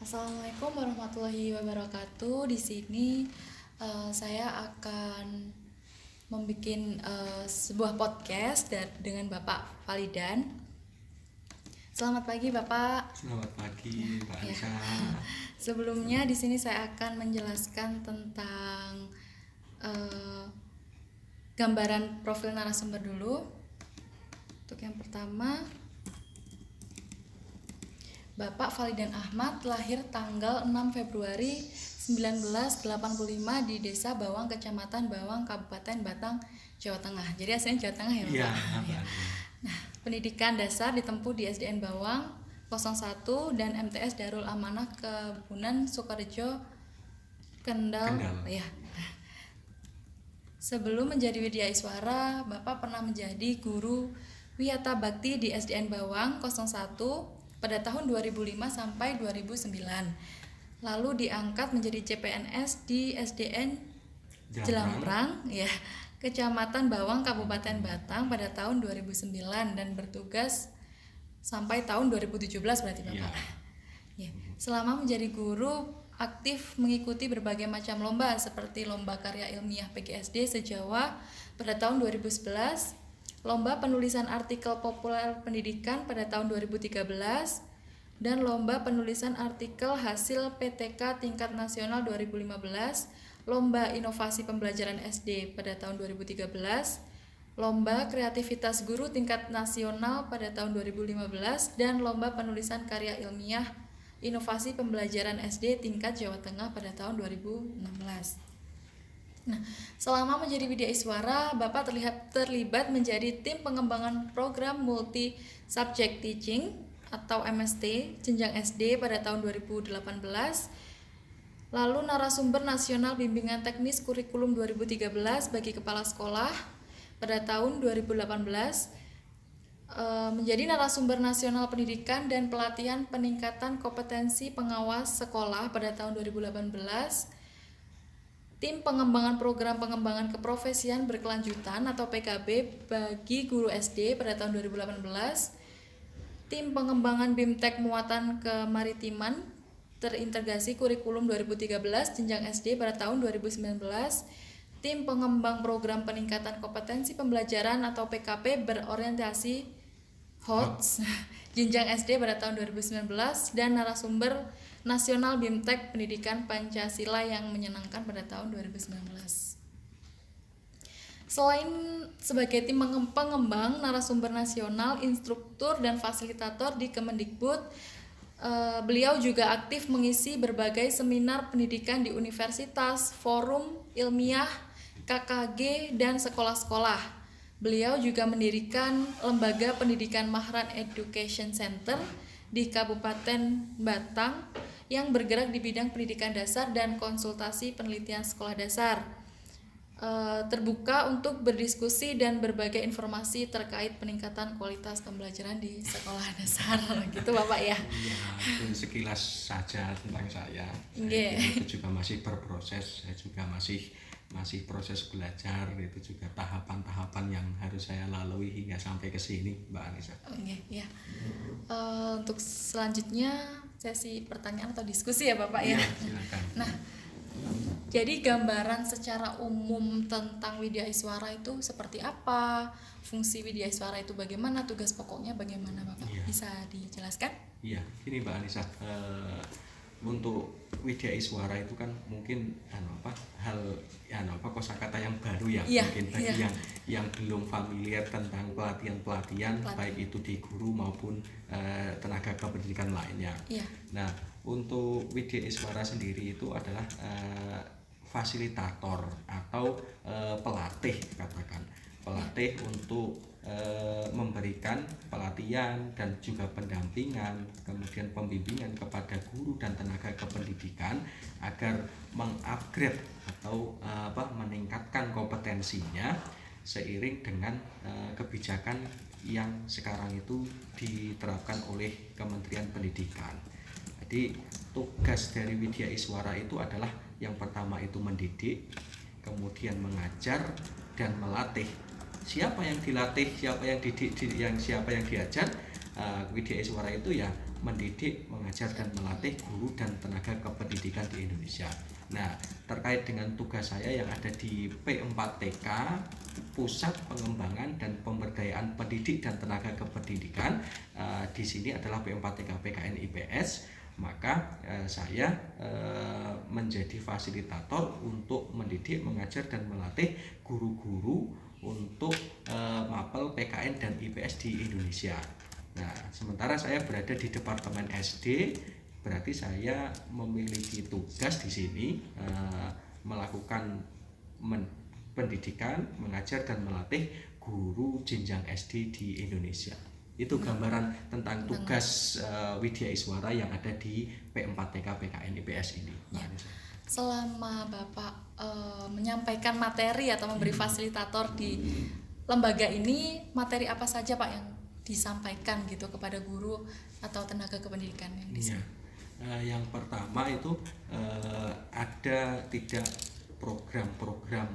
Assalamualaikum warahmatullahi wabarakatuh. Di sini saya akan membuat sebuah podcast dengan Bapak Validan. Selamat pagi, Bapak. Selamat pagi, Mbak Ya. Anissa. Sebelumnya di sini saya akan menjelaskan tentang gambaran profil narasumber dulu. Untuk yang pertama, Bapak Validan Ahmad lahir tanggal 6 Februari 1985 di Desa Bawang, Kecamatan Bawang, Kabupaten Batang, Jawa Tengah. Jadi aslinya Jawa Tengah ya, Bapak? Iya, Ya. Nah, pendidikan dasar ditempuh di SDN Bawang 01 dan MTS Darul Amanah Kebunan Sukorejo, Kendal. Ya. Sebelum menjadi Widya Iswara, Bapak pernah menjadi guru Wiyata Bakti di SDN Bawang 01 pada tahun 2005 sampai 2009. Lalu diangkat menjadi CPNS di SDN Jelamprang, ya, Kecamatan Bawang, Kabupaten Batang pada tahun 2009 dan bertugas sampai tahun 2017 berarti Bapak. Ya. Selama menjadi guru, aktif mengikuti berbagai macam lomba seperti Lomba Karya Ilmiah PGSD se-Jawa pada tahun 2011, Lomba Penulisan Artikel Populer Pendidikan pada tahun 2013, dan Lomba Penulisan Artikel Hasil PTK Tingkat Nasional 2015, Lomba Inovasi Pembelajaran SD pada tahun 2013, Lomba Kreativitas Guru Tingkat Nasional pada tahun 2015, dan Lomba Penulisan Karya Ilmiah Inovasi Pembelajaran SD tingkat Jawa Tengah pada tahun 2016. Nah, selama menjadi Widya Iswara, Bapak terlibat menjadi tim pengembangan program Multi Subject Teaching atau MST jenjang SD pada tahun 2018. Lalu narasumber nasional bimbingan teknis kurikulum 2013 bagi kepala sekolah pada tahun 2018. Menjadi narasumber nasional pendidikan dan pelatihan peningkatan kompetensi pengawas sekolah pada tahun 2018. Tim pengembangan program pengembangan keprofesian berkelanjutan atau PKB bagi guru SD pada tahun 2018. Tim pengembangan BIMTEK muatan kemaritiman terintegrasi kurikulum 2013 jenjang SD pada tahun 2019. Tim pengembang program peningkatan kompetensi pembelajaran atau PKP berorientasi HOTS jenjang SD pada tahun 2019 dan narasumber nasional BIMTEK Pendidikan Pancasila yang menyenangkan pada tahun 2019. Selain sebagai tim pengembang, narasumber nasional, instruktur, dan fasilitator di Kemendikbud, beliau juga aktif mengisi berbagai seminar pendidikan di universitas, forum ilmiah, KKG, dan sekolah-sekolah. Beliau juga mendirikan Lembaga Pendidikan Mahran Education Center di Kabupaten Batang yang bergerak di bidang pendidikan dasar dan konsultasi penelitian sekolah dasar. Terbuka untuk berdiskusi dan berbagai informasi terkait peningkatan kualitas pembelajaran di sekolah dasar gitu Bapak ya. Iya, itu sekilas saja tentang saya. Saya itu juga masih berproses, saya juga masih proses belajar, itu juga tahapan-tahapan yang harus saya lalui hingga sampai ke sini, Mbak Anissa. Ya. Untuk selanjutnya sesi pertanyaan atau diskusi ya Bapak ya. Silakan. Nah, jadi gambaran secara umum tentang Widya Iswara itu seperti apa? Fungsi Widya Iswara itu bagaimana? Tugas pokoknya bagaimana Bapak? Iya. Bisa dijelaskan? Iya, gini Mbak Anissa, untuk Widya Iswara itu kan mungkin kosakata yang baru ya, mungkin bagi yang belum familiar tentang pelatihan baik itu di guru maupun tenaga kependidikan lainnya. Nah, untuk Widya Iswara sendiri itu adalah fasilitator atau pelatih, katakan pelatih untuk memberikan pelatihan dan juga pendampingan, kemudian pembimbingan kepada guru dan tenaga kependidikan agar mengupgrade atau meningkatkan kompetensinya seiring dengan kebijakan yang sekarang itu diterapkan oleh Kementerian Pendidikan. Jadi tugas dari Widya Iswara itu adalah yang pertama itu mendidik, kemudian mengajar dan melatih. Siapa yang dilatih, siapa yang didik, siapa yang diajar, Widya Iswara itu ya mendidik, mengajar dan melatih guru dan tenaga kependidikan di Indonesia. Nah, terkait dengan tugas saya yang ada di P4TK, Pusat Pengembangan dan Pemberdayaan Pendidik dan Tenaga Kependidikan, di sini adalah P4TK PKN IPS, maka saya menjadi fasilitator untuk mendidik, mengajar dan melatih guru-guru untuk mapel PKN dan IPS di Indonesia. Nah, sementara saya berada di Departemen SD, berarti saya memiliki tugas di sini melakukan pendidikan, mengajar dan melatih guru jenjang SD di Indonesia. Itu gambaran tentang tugas Widya Iswara yang ada di P4TK PKN IPS ini. Ya. Selama Bapak menyampaikan materi atau memberi fasilitator di lembaga ini, materi apa saja Pak yang disampaikan gitu kepada guru atau tenaga kependidikan yang di sini? Yang pertama itu ada 3 program-program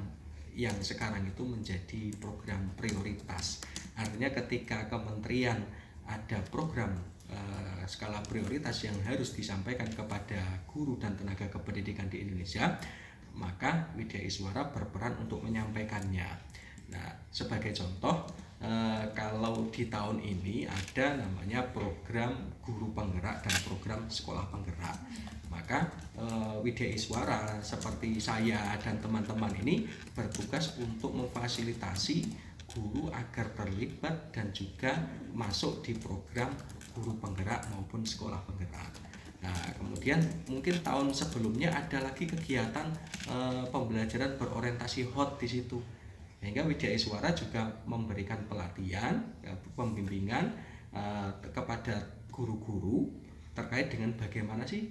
yang sekarang itu menjadi program prioritas. Artinya ketika kementerian ada program skala prioritas yang harus disampaikan kepada guru dan tenaga kependidikan di Indonesia, maka Widya Iswara berperan untuk menyampaikannya. Nah, sebagai contoh, kalau di tahun ini ada namanya program guru penggerak dan program sekolah penggerak, maka Widya Iswara seperti saya dan teman-teman ini bertugas untuk memfasilitasi guru agar terlibat dan juga masuk di program guru penggerak maupun sekolah penggerak. Nah, kemudian mungkin tahun sebelumnya ada lagi kegiatan pembelajaran berorientasi HOT di situ. Sehingga Widya Iswara juga memberikan pelatihan, pembimbingan kepada guru-guru terkait dengan bagaimana sih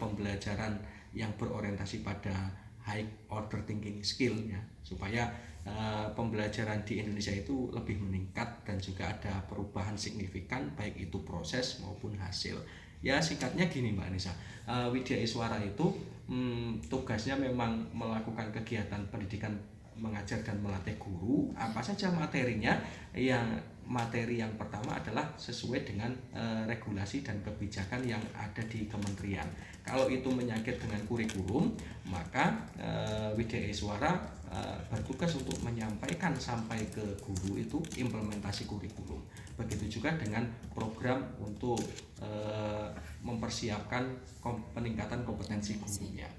pembelajaran yang berorientasi pada high order thinking skill ya, supaya pembelajaran di Indonesia itu lebih meningkat dan juga ada perubahan signifikan baik itu proses maupun hasil. Ya, singkatnya gini Mbak Anissa, Widya Iswara itu tugasnya memang melakukan kegiatan pendidikan, mengajar dan melatih guru. Apa saja materinya? Materi yang pertama adalah sesuai dengan regulasi dan kebijakan yang ada di kementerian. Kalau itu menyangkut dengan kurikulum, maka Widya Iswara bertugas untuk menyampaikan sampai ke guru itu implementasi kurikulum. Begitu juga dengan program untuk mempersiapkan peningkatan kompetensi gurunya.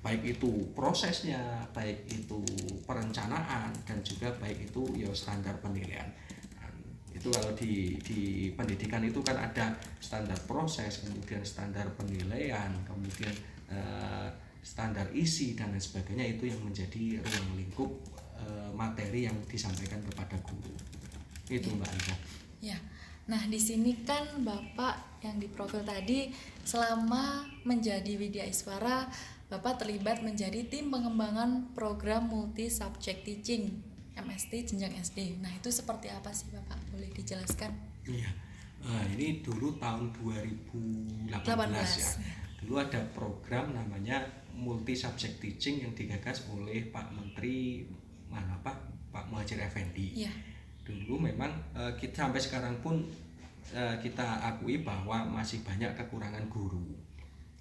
Baik itu prosesnya, baik itu perencanaan, dan juga baik itu ya standar penilaian. Itu kalau di pendidikan itu kan ada standar proses, kemudian standar penilaian, kemudian standar isi dan lain sebagainya, itu yang menjadi ruang lingkup materi yang disampaikan kepada guru. Itu Mbak Anissa. Ya. Nah, di sini kan Bapak yang di profil tadi selama menjadi Widya Iswara, Bapak terlibat menjadi tim pengembangan program multi subject teaching MST jenjang SD. Nah, itu seperti apa sih Bapak? Boleh dijelaskan? Iya. Ini dulu tahun 2018 ya. Dulu ada program namanya multi subject teaching yang digagas oleh Pak Menteri Pak Muhadjir Effendi. Iya. Dulu memang kita sampai sekarang pun kita akui bahwa masih banyak kekurangan guru,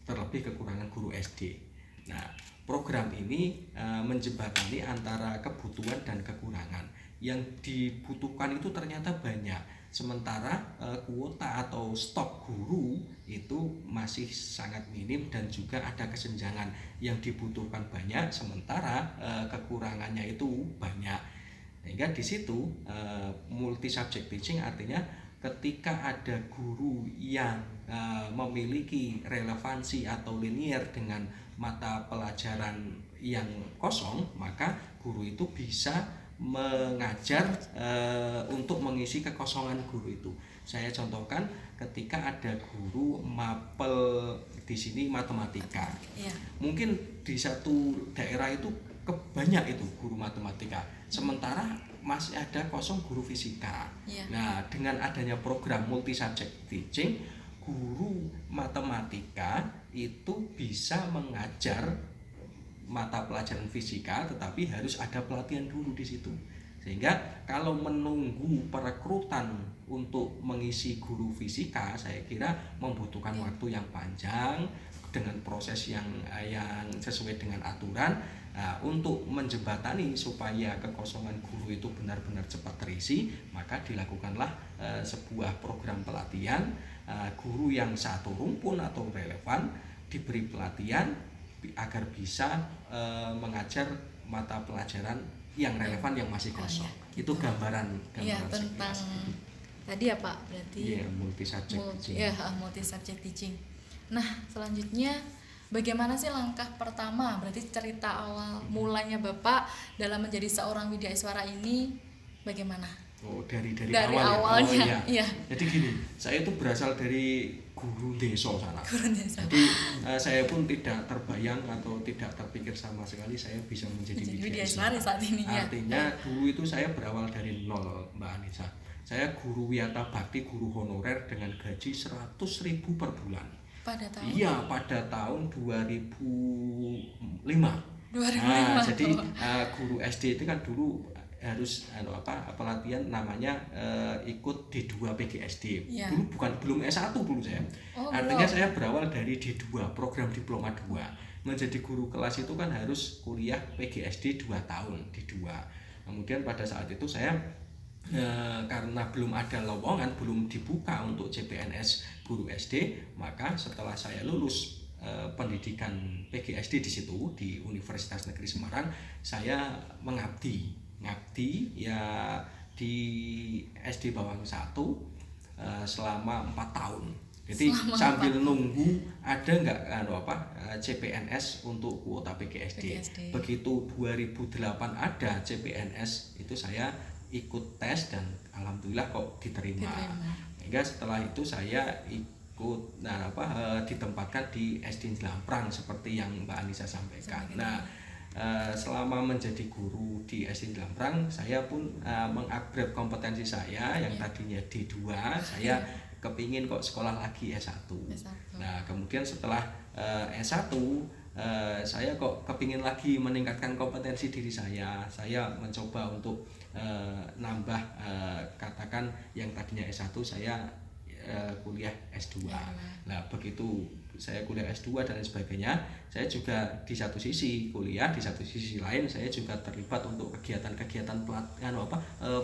terlebih kekurangan guru SD. Nah, program ini menjembatani antara kebutuhan dan kekurangan. Yang dibutuhkan itu ternyata banyak, sementara kuota atau stok guru itu masih sangat minim dan juga ada kesenjangan. Yang dibutuhkan banyak, sementara kekurangannya itu banyak. Sehingga di situ multi subject teaching artinya ketika ada guru yang memiliki relevansi atau linear dengan mata pelajaran yang kosong, maka guru itu bisa mengajar untuk mengisi kekosongan guru itu. Saya contohkan ketika ada guru mapel di sini matematika. Ya. Mungkin di satu daerah itu banyak itu guru matematika, sementara masih ada kosong guru fisika. Ya. Nah, dengan adanya program multi subject teaching, guru matematika itu bisa mengajar mata pelajaran fisika, tetapi harus ada pelatihan dulu di situ. Sehingga kalau menunggu perekrutan untuk mengisi guru fisika, saya kira membutuhkan waktu yang panjang dengan proses yang sesuai dengan aturan. Nah, untuk menjembatani supaya kekosongan guru itu benar-benar cepat terisi, maka dilakukanlah sebuah program pelatihan. Guru yang satu rumpun atau relevan diberi pelatihan agar bisa mengajar mata pelajaran yang relevan yang masih kosong. Itu gambaran tentang tadi ya Pak, berarti multi subject teaching. Multi subject teaching. Nah, selanjutnya bagaimana sih langkah pertama, berarti cerita awal mulanya Bapak dalam menjadi seorang widyaswara ini bagaimana? Dari awalnya. Iya. Jadi gini, saya itu berasal dari guru desa sana. Jadi saya pun tidak terbayang atau tidak terpikir sama sekali saya bisa menjadi widyaswara saat ini. Artinya dulu itu saya berawal dari nol, Mbak Anissa. Saya guru wiyata bakti, guru honorer dengan gaji 100.000 per bulan. Pada tahun? Iya, pada tahun 2005. Jadi guru SD itu kan dulu harus pelatihan namanya ikut D2 PGSD. Dulu belum S1 dulu saya. Artinya saya berawal dari D2, program diploma 2. Menjadi guru kelas itu kan harus kuliah PGSD 2 tahun, D2. Kemudian pada saat itu saya karena belum ada lowongan, belum dibuka untuk CPNS guru SD, maka setelah saya lulus pendidikan PGSD di situ di Universitas Negeri Semarang, saya mengabdi ya di SD Bawang 1 selama 4 tahun. Jadi sambil nunggu ada nggak CPNS untuk kuota PGSD. Begitu 2008 ada CPNS, itu saya ikut tes dan alhamdulillah kok diterima. Hingga setelah itu saya ikut ditempatkan di SD Jelamprang seperti yang Mbak Anissa sampaikan. Selama menjadi guru di SD Jelamprang, saya pun mengupgrade kompetensi saya yang tadinya D2, saya kepingin kok sekolah lagi S1. Nah, kemudian setelah S1 saya kok kepingin lagi meningkatkan kompetensi diri saya. Saya mencoba untuk nambah katakan yang tadinya S1 saya kuliah S2. Nah, begitu saya kuliah S2 dan sebagainya, saya juga di satu sisi kuliah, di satu sisi lain saya juga terlibat untuk kegiatan-kegiatan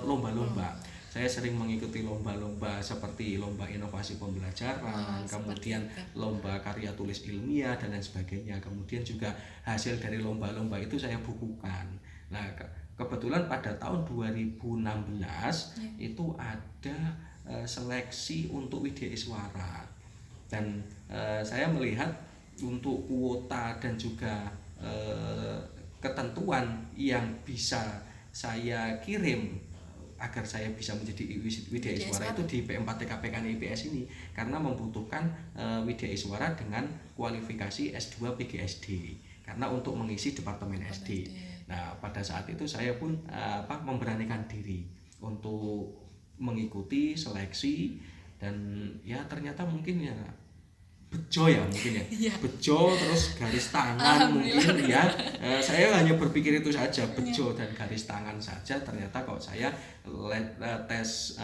lomba-lomba. Saya sering mengikuti lomba-lomba seperti lomba inovasi pembelajaran, kemudian lomba karya tulis ilmiah dan lain sebagainya. Kemudian juga hasil dari lomba-lomba itu saya bukukan. Nah, kebetulan pada tahun 2016 itu ada seleksi untuk widyaswara. Dan saya melihat untuk kuota dan juga ketentuan yang bisa saya kirim agar saya bisa menjadi widyaswara itu di P4TK IPS ini, karena membutuhkan widyaswara dengan kualifikasi S2 PGSD karena untuk mengisi departemen SD. Nah, pada saat itu saya pun memberanikan diri untuk mengikuti seleksi, dan ya ternyata mungkin ya bejo ya mungkin ya bejo terus garis tangan mungkin ya saya hanya berpikir itu saja, bejo dan garis tangan saja. Ternyata kok saya tes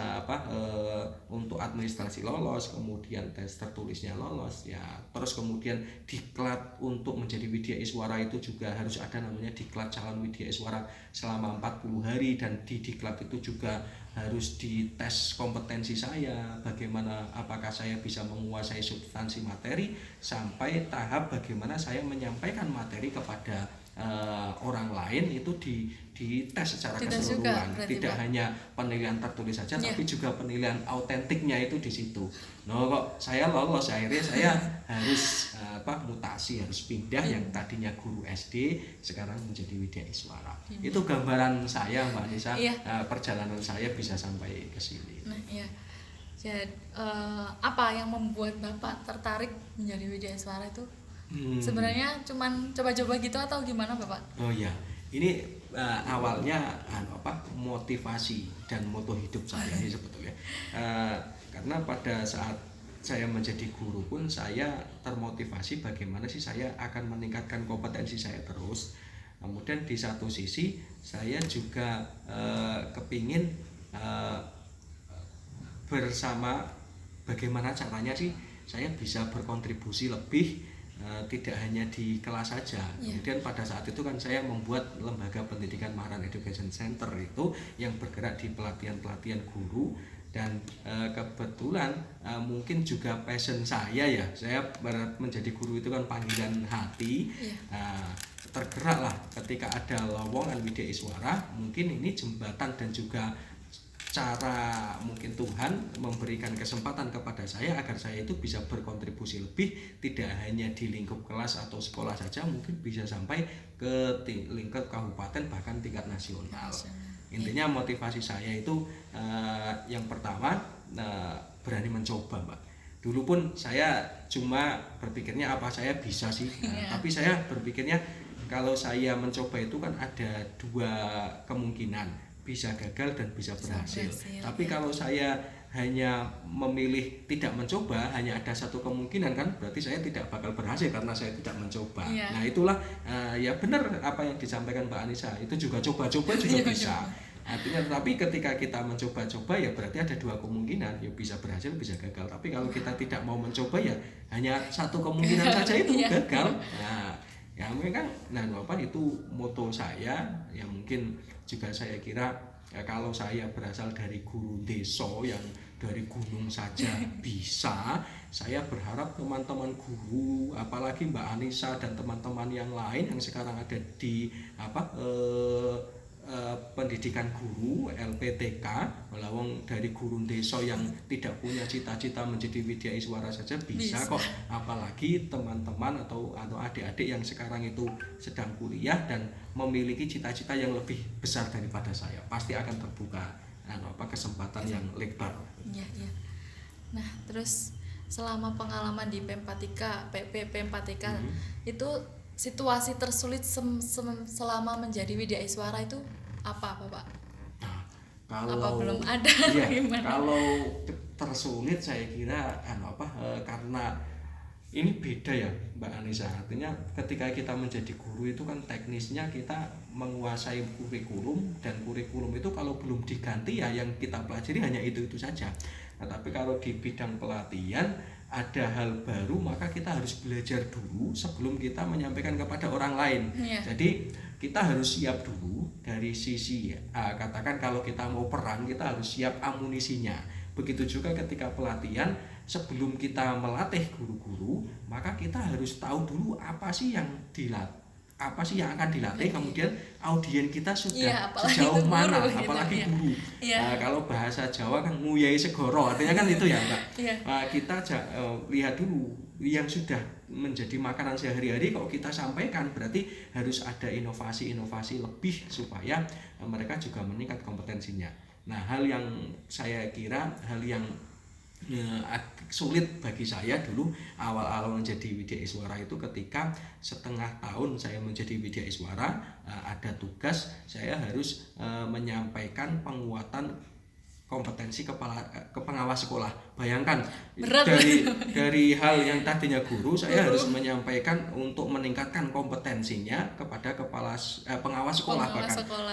untuk administrasi lolos, kemudian tes tertulisnya lolos ya, terus kemudian diklat untuk menjadi widyaswara itu juga harus ada namanya diklat calon widyaswara selama 40 hari, dan di diklat itu juga harus dites kompetensi saya, bagaimana apakah saya bisa menguasai substansi materi sampai tahap bagaimana saya menyampaikan materi kepada orang lain itu dites secara keseluruhan, tidak hanya penilaian tertulis saja tapi juga penilaian autentiknya itu di situ. No, kok saya lolos, akhirnya saya harus mutasi, harus pindah yang tadinya guru SD sekarang menjadi widyaswara. Itu gambaran saya, Mbak Anissa, perjalanan saya bisa sampai ke sini. Nah, iya. Jadi apa yang membuat Bapak tertarik menjadi widyaswara itu? Sebenarnya cuman coba-coba gitu atau gimana, Bapak? Oh iya, ini awalnya motivasi dan moto hidup saya ini sebetulnya. Karena pada saat saya menjadi guru pun saya termotivasi bagaimana sih saya akan meningkatkan kompetensi saya terus. Kemudian di satu sisi saya juga kepingin bersama bagaimana caranya sih saya bisa berkontribusi lebih, tidak hanya di kelas saja. Kemudian pada saat itu kan saya membuat lembaga pendidikan Maharan Education Center itu yang bergerak di pelatihan guru, dan kebetulan mungkin juga passion saya menjadi guru itu kan panggilan hati. Tergeraklah ketika ada lowongan Widya Iswara, mungkin ini jembatan dan juga cara mungkin Tuhan memberikan kesempatan kepada saya agar saya itu bisa berkontribusi lebih, tidak hanya di lingkup kelas atau sekolah saja, mungkin bisa sampai ke lingkup kabupaten bahkan tingkat nasional. Intinya motivasi saya itu yang pertama berani mencoba, Mbak. Dulu pun saya cuma berpikirnya apa saya bisa sih, tapi saya berpikirnya kalau saya mencoba itu kan ada dua kemungkinan, bisa gagal dan bisa berhasil. Tapi kalau saya hanya memilih tidak mencoba, hanya ada satu kemungkinan kan, berarti saya tidak bakal berhasil karena saya tidak mencoba. Nah itulah ya benar apa yang disampaikan Mbak Anissa, itu juga coba-coba juga bisa. Artinya tapi ketika kita mencoba-coba ya berarti ada dua kemungkinan, ya bisa berhasil bisa gagal. Tapi kalau kita tidak mau mencoba ya hanya satu kemungkinan saja, itu gagal. Nah ya memang itu moto saya. Ya mungkin juga saya kira kalau saya berasal dari guru desa yang dari gunung saja bisa, saya berharap teman-teman guru, apalagi Mbak Anissa dan teman-teman yang lain yang sekarang ada di pendidikan guru LPTK, melawang dari guru desa yang tidak punya cita-cita menjadi Widya Iswara saja bisa kok, apalagi teman-teman atau adik-adik yang sekarang itu sedang kuliah dan memiliki cita-cita yang lebih besar daripada saya, pasti akan terbuka kesempatan yang lebar. Ya. Nah, terus selama pengalaman di P4TK itu situasi tersulit selama menjadi Widya Iswara itu apa Pak? Kalau apa belum ada? Kalau tersulit saya kira karena ini beda ya Mbak Anissa. Artinya ketika kita menjadi guru itu kan teknisnya kita menguasai kurikulum, dan kurikulum itu kalau belum diganti ya yang kita pelajari hanya itu saja. Nah, tapi kalau di bidang pelatihan ada hal baru, maka kita harus belajar dulu sebelum kita menyampaikan kepada orang lain. Jadi kita harus siap dulu dari sisi katakan kalau kita mau perang, kita harus siap amunisinya. Begitu juga ketika pelatihan, sebelum kita melatih guru-guru, maka kita harus tahu dulu apa sih yang akan dilatih, kemudian audien kita sudah sejauh mana, apalagi guru. Kalau bahasa Jawa kan nguyai segoro, artinya kan itu ya Mbak. Kita lihat dulu yang sudah menjadi makanan sehari-hari, kalau kita sampaikan berarti harus ada inovasi-inovasi lebih supaya mereka juga meningkat kompetensinya. Nah, hal yang saya kira hal yang sulit bagi saya dulu awal-awal menjadi Widya Iswara itu ketika setengah tahun saya menjadi Widya Iswara, ada tugas saya harus menyampaikan penguatan kompetensi ke pengawas sekolah. Bayangkan dari hal yang tadinya guru, saya harus menyampaikan untuk meningkatkan kompetensinya kepada pengawas sekolah.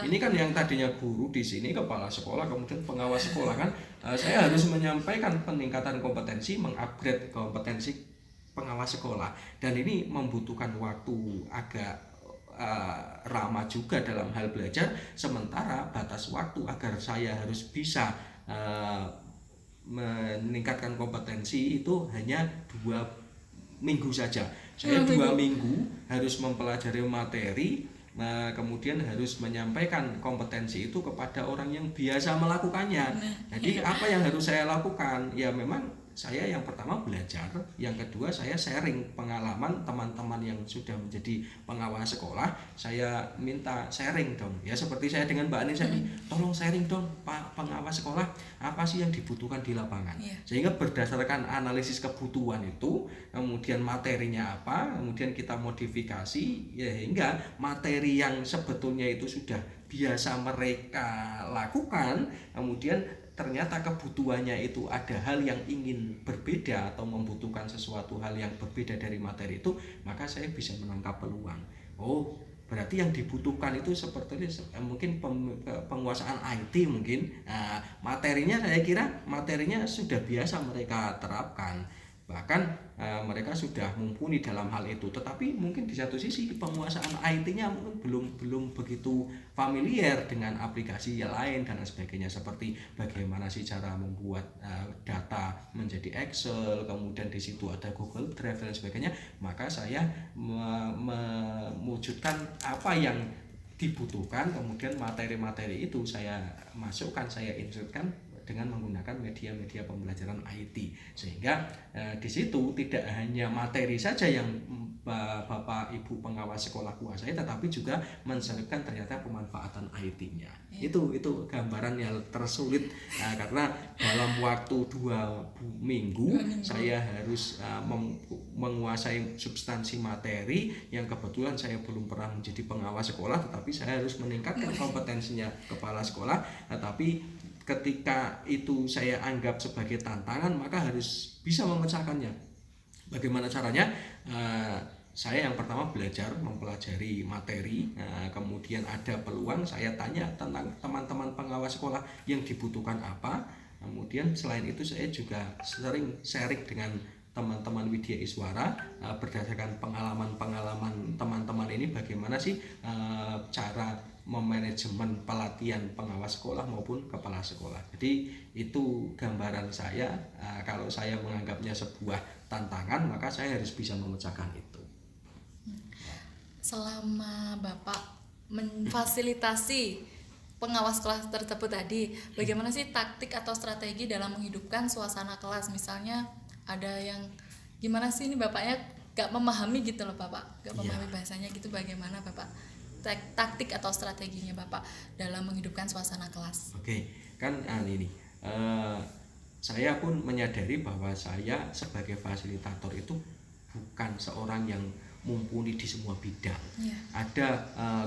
Ini kan yang tadinya guru di sini kepala sekolah, kemudian pengawas sekolah kan. Saya harus menyampaikan peningkatan kompetensi, mengupgrade kompetensi pengawas sekolah, dan ini membutuhkan waktu agak ramah juga dalam hal belajar, sementara batas waktu agar saya harus bisa meningkatkan kompetensi itu hanya 2 minggu saja. Saya 2 minggu harus mempelajari materi, kemudian harus menyampaikan kompetensi itu kepada orang yang biasa melakukannya. Jadi apa yang harus saya lakukan? Ya memang saya yang pertama belajar, yang kedua saya sharing pengalaman teman-teman yang sudah menjadi pengawas sekolah. Saya minta sharing dong, ya seperti saya dengan Mbak Anissa ini, tolong sharing dong Pak pengawas sekolah, apa sih yang dibutuhkan di lapangan. Sehingga berdasarkan analisis kebutuhan itu, kemudian materinya apa, kemudian kita modifikasi ya hingga materi yang sebetulnya itu sudah biasa mereka lakukan, kemudian ternyata kebutuhannya itu ada hal yang ingin berbeda atau membutuhkan sesuatu hal yang berbeda dari materi itu, maka saya bisa menangkap peluang. Oh, berarti yang dibutuhkan itu seperti mungkin penguasaan IT mungkin. Materinya saya kira materinya sudah biasa mereka terapkan, bahkan mereka sudah mumpuni dalam hal itu. Tetapi mungkin di satu sisi penguasaan IT-nya mungkin belum begitu familiar dengan aplikasi yang lain dan sebagainya, seperti bagaimana sih cara membuat data menjadi Excel, kemudian di situ ada Google Drive dan sebagainya. Maka saya mewujudkan apa yang dibutuhkan, kemudian materi-materi itu saya masukkan, saya insertkan dengan menggunakan media-media pembelajaran IT, sehingga di situ tidak hanya materi saja yang Bapak Ibu pengawas sekolah kuasai, tetapi juga menselipkan ternyata pemanfaatan IT-nya. Itu gambaran yang tersulit, karena dalam waktu 2 minggu saya harus menguasai substansi materi yang kebetulan saya belum pernah menjadi pengawas sekolah, tetapi saya harus meningkatkan kompetensinya kepala sekolah. Tetapi ketika itu saya anggap sebagai tantangan, maka harus bisa memecahkannya. Bagaimana caranya? Saya yang pertama belajar mempelajari materi, kemudian ada peluang saya tanya tentang teman-teman pengawas sekolah yang dibutuhkan apa. Kemudian selain itu saya juga sering sharing dengan teman-teman Widya Iswara berdasarkan pengalaman teman-teman ini, bagaimana sih cara memanajemen pelatihan pengawas sekolah maupun kepala sekolah. Jadi itu gambaran saya. Kalau saya menganggapnya sebuah tantangan, maka saya harus bisa memecahkan itu. Selama Bapak memfasilitasi pengawas kelas tersebut tadi, bagaimana sih taktik atau strategi dalam menghidupkan suasana kelas? Misalnya ada yang gimana sih ini Bapaknya gak memahami gitu loh Bapak, gak memahami bahasanya gitu, bagaimana Bapak taktik atau strateginya Bapak dalam menghidupkan suasana kelas? Oke, kan ini saya pun menyadari bahwa saya sebagai fasilitator itu bukan seorang yang mumpuni di semua bidang. Ada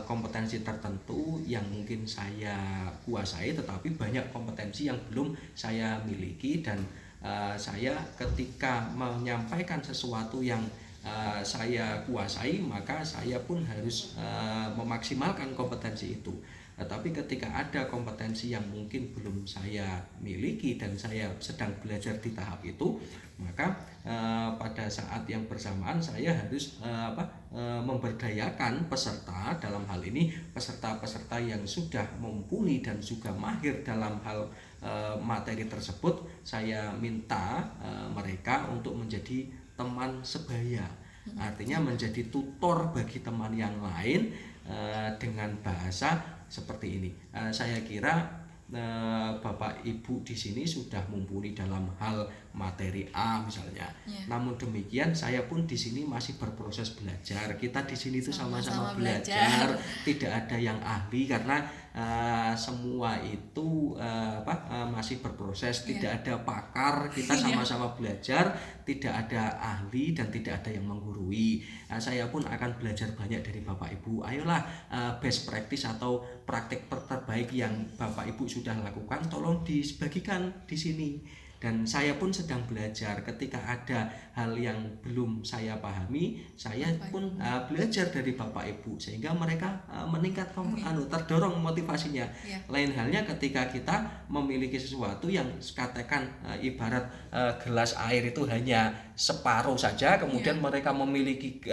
kompetensi tertentu yang mungkin saya kuasai, tetapi banyak kompetensi yang belum saya miliki, dan saya ketika menyampaikan sesuatu yang saya kuasai, maka saya pun harus memaksimalkan kompetensi itu. Tapi ketika ada kompetensi yang mungkin belum saya miliki dan saya sedang belajar di tahap itu, maka pada saat yang bersamaan saya harus memberdayakan peserta, dalam hal ini peserta-peserta yang sudah mumpuni dan juga mahir dalam hal materi tersebut. Saya minta mereka untuk menjadi teman sebaya, artinya menjadi tutor bagi teman yang lain dengan bahasa seperti ini. Saya kira Bapak Ibu di sini sudah mumpuni dalam hal materi A misalnya. Namun demikian saya pun di sini masih berproses belajar. Kita di sini itu sama-sama belajar. Tidak ada yang ahli, karena semua itu masih berproses. Tidak ada pakar. Kita sama-sama belajar. Tidak ada ahli dan tidak ada yang menggurui. Saya pun akan belajar banyak dari Bapak Ibu. Ayolah, best practice atau praktik terbaik yang Bapak Ibu sudah lakukan, tolong dibagikan di sini. Dan saya pun sedang belajar. Ketika ada hal yang belum saya pahami, saya pun belajar dari Bapak Ibu, sehingga mereka meningkat, terdorong motivasinya. Lain halnya ketika kita memiliki sesuatu yang katakan ibarat gelas air itu hanya separuh saja, kemudian mereka memiliki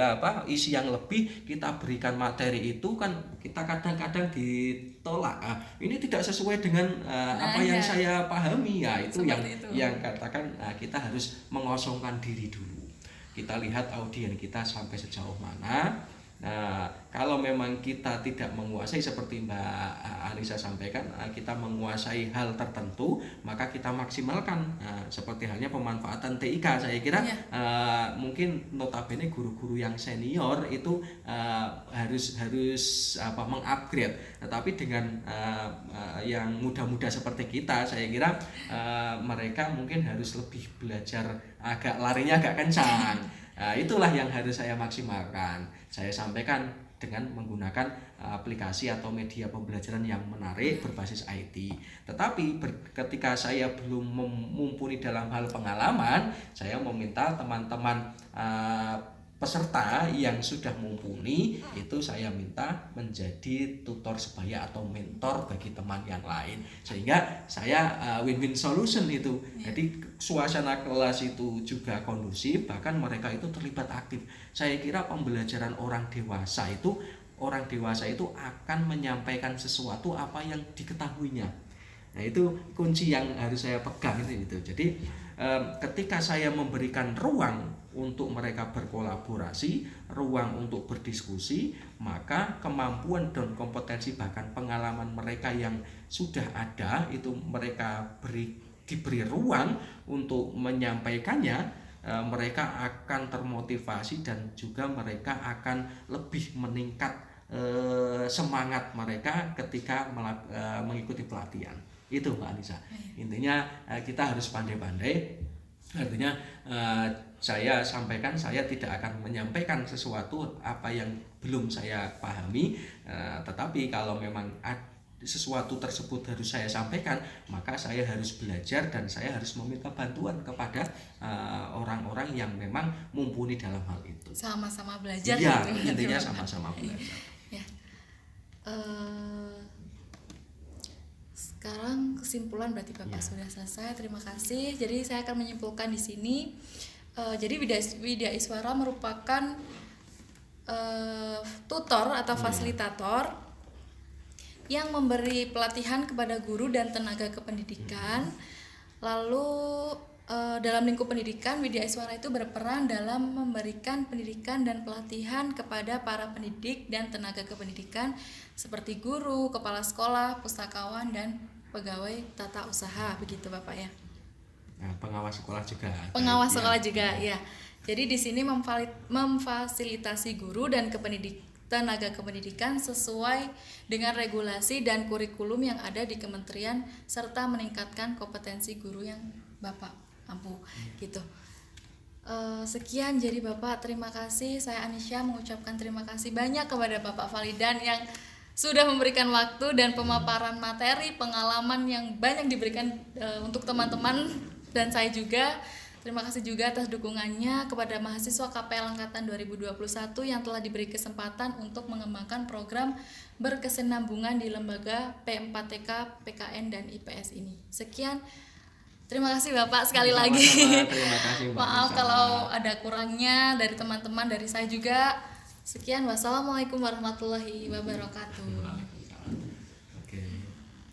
isi yang lebih, kita berikan materi itu, kan kita kadang-kadang ditolak. Ini tidak sesuai dengan apa yang saya pahami. Ya itu yang katakan kita harus mengosongkan diri dulu. Kita lihat audien kita sampai sejauh mana. Kalau memang kita tidak menguasai, seperti Mbak Anissa sampaikan, kita menguasai hal tertentu, maka kita maksimalkan. Seperti halnya pemanfaatan TIK, saya kira mungkin notabene guru-guru yang senior itu harus mengupgrade. Tetapi dengan yang muda-muda seperti kita, saya kira mereka mungkin harus lebih belajar, larinya agak kencang. Itulah yang harus saya maksimalkan. Saya sampaikan dengan menggunakan aplikasi atau media pembelajaran yang menarik berbasis IT. Tetapi ketika saya belum mumpuni dalam hal pengalaman, saya meminta teman-teman peserta yang sudah mumpuni itu saya minta menjadi tutor sebaya atau mentor bagi teman yang lain, sehingga saya win-win solution itu. Jadi suasana kelas itu juga kondusif, bahkan mereka itu terlibat aktif. Saya kira pembelajaran orang dewasa itu akan menyampaikan sesuatu apa yang diketahuinya. Nah, itu kunci yang harus saya pegang itu. Jadi ketika saya memberikan ruang untuk mereka berkolaborasi, ruang untuk berdiskusi, maka kemampuan dan kompetensi bahkan pengalaman mereka yang sudah ada itu mereka diberi ruang untuk menyampaikannya, mereka akan termotivasi dan juga mereka akan lebih meningkat semangat mereka ketika mengikuti pelatihan. Itu Mbak Anissa. Intinya kita harus pandai-pandai. Artinya saya sampaikan, saya tidak akan menyampaikan sesuatu apa yang belum saya pahami, tetapi kalau memang sesuatu tersebut harus saya sampaikan, maka saya harus belajar dan saya harus meminta bantuan kepada orang-orang yang memang mumpuni dalam hal itu. Sama-sama belajar. Ya, intinya sama-sama belajar. Ya. Sekarang kesimpulan berarti Bapak sudah selesai. Terima kasih. Jadi saya akan menyimpulkan di sini. Jadi Widya Iswara merupakan tutor atau fasilitator yang memberi pelatihan kepada guru dan tenaga kependidikan. Lalu dalam lingkup pendidikan, Widya Iswara itu berperan dalam memberikan pendidikan dan pelatihan kepada para pendidik dan tenaga kependidikan seperti guru, kepala sekolah, pustakawan, dan pegawai tata usaha, begitu Bapak ya. Nah, pengawas sekolah juga. Pengawas sekolah juga, ya. Jadi di sini memfasilitasi guru dan tenaga kependidikan sesuai dengan regulasi dan kurikulum yang ada di kementerian serta meningkatkan kompetensi guru yang Bapak mampu, gitu. Sekian jadi Bapak, terima kasih. Saya Anisha mengucapkan terima kasih banyak kepada Bapak Falidan yang sudah memberikan waktu dan pemaparan materi, pengalaman yang banyak diberikan untuk teman-teman dan saya juga. Terima kasih juga atas dukungannya kepada mahasiswa KPL Angkatan 2021 yang telah diberi kesempatan untuk mengembangkan program berkesinambungan di lembaga P4TK, PKN, dan IPS ini. Sekian. Terima kasih Bapak sekali lagi. Terima kasih Mbak. Maaf kalau ada kurangnya dari teman-teman, dari saya juga. Sekian, wassalamualaikum warahmatullahi wabarakatuh.